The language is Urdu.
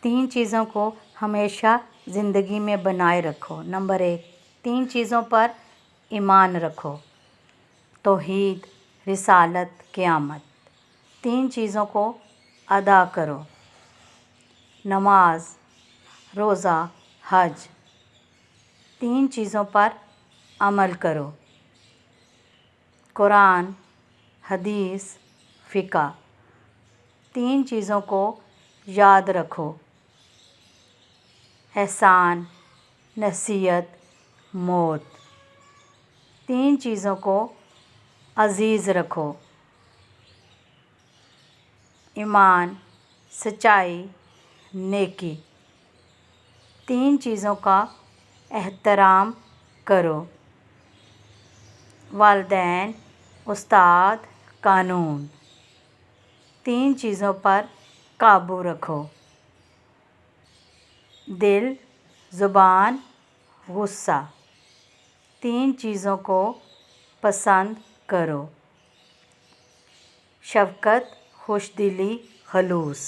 3 چیزوں کو ہمیشہ زندگی میں بنائے رکھو۔ نمبر 1، 3 چیزوں پر ایمان رکھو: توحید، رسالت، قیامت۔ 3 چیزوں کو ادا کرو: نماز، روزہ، حج۔ 3 چیزوں پر عمل کرو: قرآن، حدیث، فقہ۔ 3 چیزوں کو یاد رکھو: احسان، نصیحت، موت۔ 3 چیزوں کو عزیز رکھو: ایمان، سچائی، نیکی۔ 3 چیزوں کا احترام کرو: والدین، استاد، قانون۔ 3 چیزوں پر قابو رکھو: دل، زبان، غصہ۔ 3 چیزوں کو پسند کرو: شفقت، خوش دلی، خلوص۔